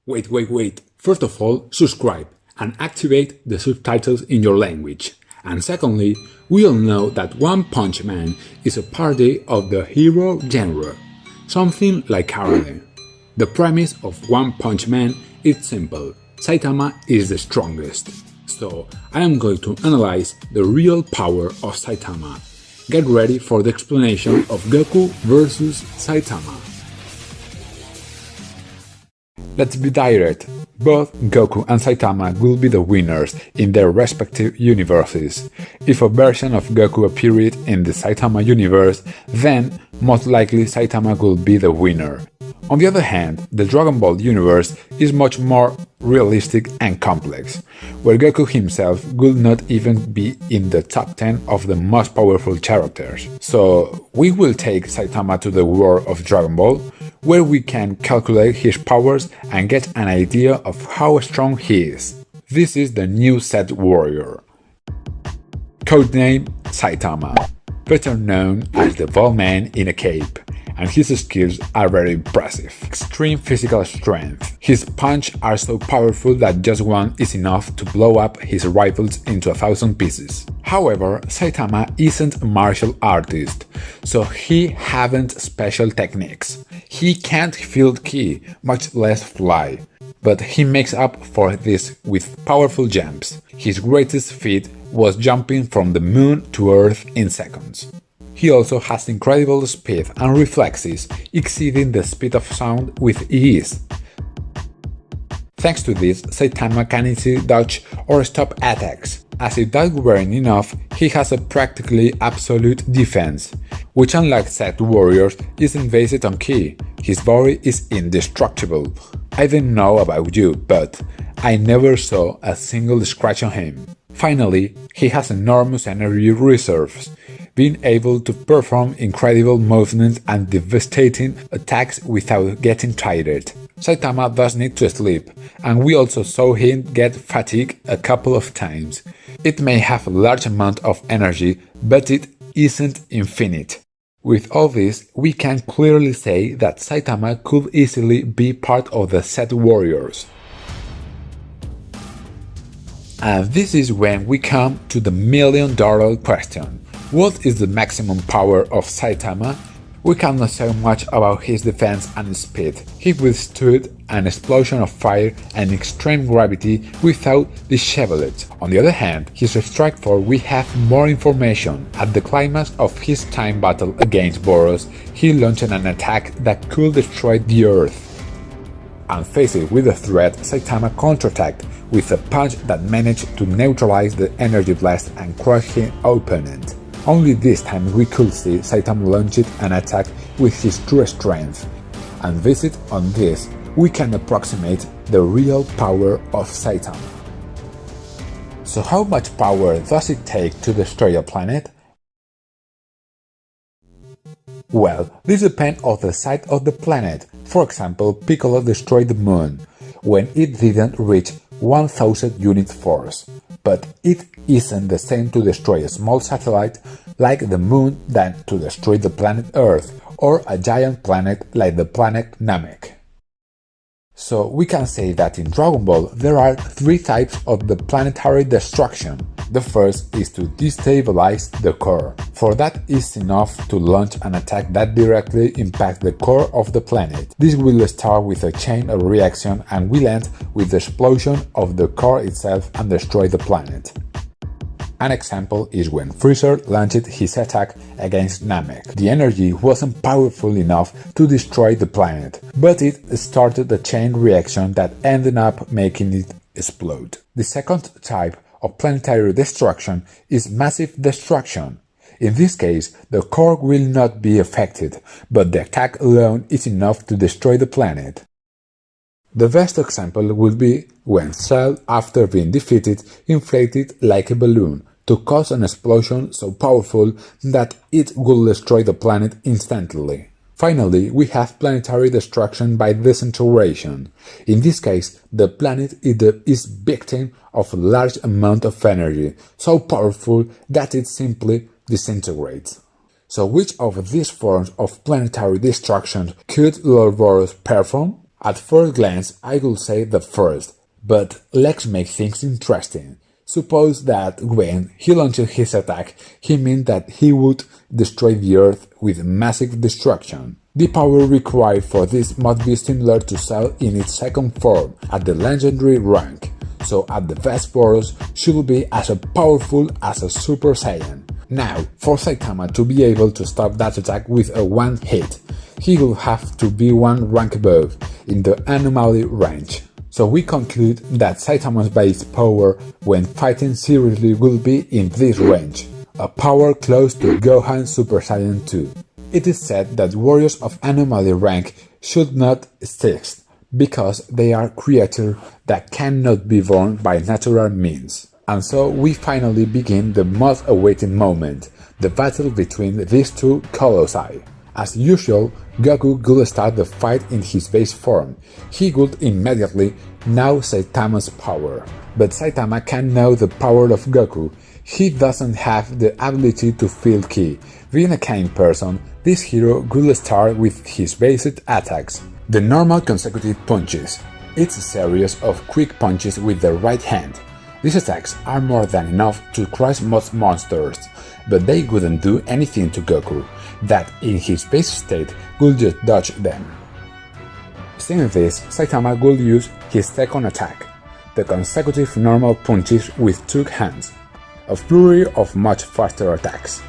Wait. First of all, subscribe and activate the subtitles in your language. And secondly, we all know that One Punch Man is a parody of the hero genre, something like karate. The premise of One Punch Man is simple: Saitama is the strongest. So I am going to analyze the real power of Saitama. Get ready for the explanation of Goku versus Saitama. Let's be direct. Both Goku and Saitama will be the winners in their respective universes. If a version of Goku appeared in the Saitama universe, then most likely Saitama will be the winner. On the other hand, the Dragon Ball universe is much more realistic and complex, where Goku himself will not even be in the top 10 of the most powerful characters. So we will take Saitama to the world of Dragon Ball, where we can calculate his powers and get an idea of how strong he is. This is the new Set Warrior. Codename Saitama, better known as the Bald Man in a Cape, and his skills are very impressive. Extreme physical strength. His punches are so powerful that just one is enough to blow up his rivals into 1,000 pieces. However, Saitama isn't a martial artist, so he haven't special techniques. He can't field ki, much less fly, but he makes up for this with powerful jumps. His greatest feat was jumping from the moon to Earth in seconds. He also has incredible speed and reflexes, exceeding the speed of sound with ease. Thanks to this, Saitama can easily dodge or stop attacks. As if that weren't enough, he has a practically absolute defense, which unlike Set Warriors isn't based on ki. His body is indestructible. I don't know about you, but I never saw a single scratch on him. Finally, he has enormous energy reserves, being able to perform incredible movements and devastating attacks without getting tired. Saitama does need to sleep, and we also saw him get fatigued a couple of times. It may have a large amount of energy, but it isn't infinite. With all this, we can clearly say that Saitama could easily be part of the Set Warriors. And this is when we come to the million-dollar question. What is the maximum power of Saitama? We cannot say much about his defense and speed. He withstood an explosion of fire and extreme gravity without disheveling. On the other hand, his strike force we have more information. At the climax of his time battle against Boros, he launched an attack that could destroy the Earth. And faced with the threat, Saitama counterattacked with a punch that managed to neutralize the energy blast and crush his opponent. Only this time we could see Saitama launch an attack with his true strength, and based on this, we can approximate the real power of Saitama. So how much power does it take to destroy a planet? Well, this depends on the size of the planet. For example, Piccolo destroyed the moon, when it didn't reach 1000 unit force, but it isn't the same to destroy a small satellite like the moon than to destroy the planet Earth or a giant planet like the planet Namek. So we can say that in Dragon Ball there are three types of the planetary destruction. The first is to destabilize the core, for that is enough to launch an attack that directly impacts the core of the planet. This will start with a chain of reaction and will end with the explosion of the core itself and destroy the planet. An example is when Freezer launched his attack against Namek. The energy wasn't powerful enough to destroy the planet, but it started a chain reaction that ended up making it explode. The second type of planetary destruction is massive destruction. In this case, the core will not be affected, but the attack alone is enough to destroy the planet. The best example would be when Cell, after being defeated, inflated like a balloon to cause an explosion so powerful that it will destroy the planet instantly. Finally, we have planetary destruction by disintegration. In this case, the planet is victim of a large amount of energy, so powerful that it simply disintegrates. So which of these forms of planetary destruction could Lord Boros perform? At first glance, I would say the first, but let's make things interesting. Suppose that when he launched his attack, he meant that he would destroy the Earth with massive destruction. The power required for this must be similar to Cell in its second form, at the legendary rank, so at the best Boros should be as powerful as a Super Saiyan. Now, for Saitama to be able to stop that attack with a one hit, he will have to be one rank above, in the anomaly range. So we conclude that Saitama's base power when fighting seriously will be in this range, a power close to Gohan Super Saiyan 2. It is said that warriors of anomaly rank should not exist, because they are creatures that cannot be born by natural means. And so we finally begin the most awaited moment, the battle between these two colossi. As usual, Goku would start the fight in his base form. He would immediately know Saitama's power. But Saitama can know the power of Goku. He doesn't have the ability to feel ki. Being a kind person, this hero would start with his basic attacks. The normal consecutive punches. It's a series of quick punches with the right hand. These attacks are more than enough to crush most monsters, but they wouldn't do anything to Goku, that in his base state would just dodge them. Seeing this, Saitama would use his second attack, the consecutive normal punches with two hands, a flurry of much faster attacks.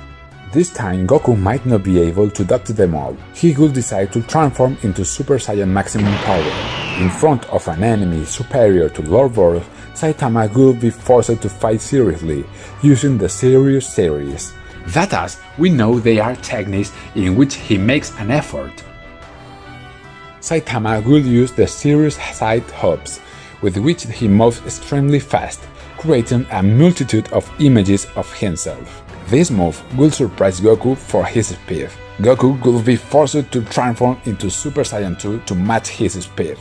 This time Goku might not be able to dodge them all. He would decide to transform into Super Saiyan maximum power. In front of an enemy superior to Lord Boros, Saitama would be forced to fight seriously, using the Serious series. That as, we know they are techniques in which he makes an effort. Saitama will use the Serious side hops, with which he moves extremely fast, creating a multitude of images of himself. This move will surprise Goku for his speed. Goku will be forced to transform into Super Saiyan 2 to match his speed.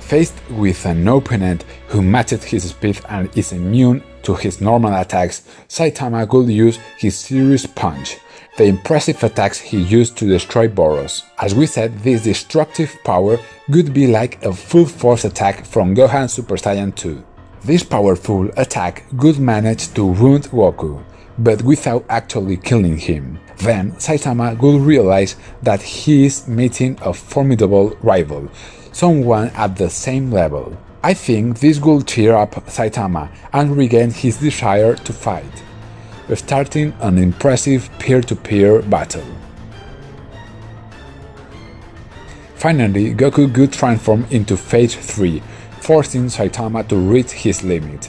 Faced with an opponent who matches his speed and is immune to his normal attacks, Saitama will use his Serious Punch, the impressive attacks he used to destroy Boros. As we said, this destructive power would be like a full force attack from Gohan Super Saiyan 2. This powerful attack would manage to wound Goku, but without actually killing him. Then Saitama will realize that he is meeting a formidable rival, someone at the same level. I think this will cheer up Saitama and regain his desire to fight, starting an impressive peer-to-peer battle. Finally, Goku would transform into Phase 3, forcing Saitama to reach his limit.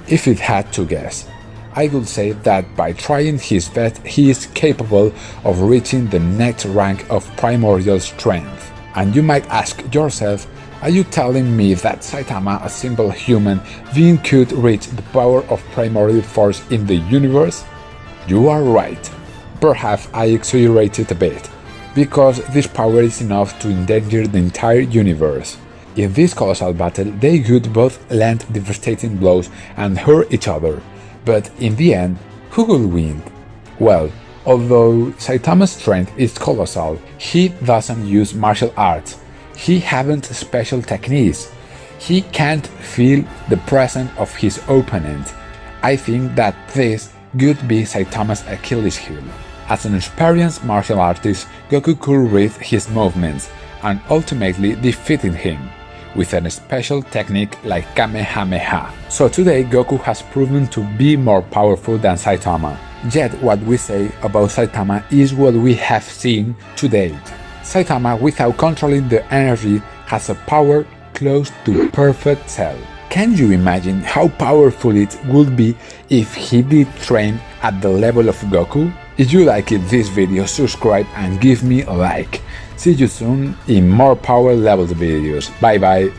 If it had to guess, I would say that by trying his best he is capable of reaching the next rank of primordial strength. And you might ask yourself, are you telling me that Saitama, a simple human being, could reach the power of primordial force in the universe? You are right. Perhaps I exaggerated a bit, because this power is enough to endanger the entire universe. In this colossal battle, they would both land devastating blows and hurt each other. But in the end, who will win? Well, although Saitama's strength is colossal, he doesn't use martial arts. He hasn't special techniques. He can't feel the presence of his opponent. I think that this would be Saitama's Achilles heel. As an experienced martial artist, Goku could read his movements and ultimately defeating him with a special technique like Kamehameha. So today Goku has proven to be more powerful than Saitama. Yet what we say about Saitama is what we have seen to date. Saitama, without controlling the energy, has a power close to perfect Cell. Can you imagine how powerful it would be if he did train at the level of Goku? If you liked this video, subscribe and give me a like. See you soon in more power level videos. Bye bye.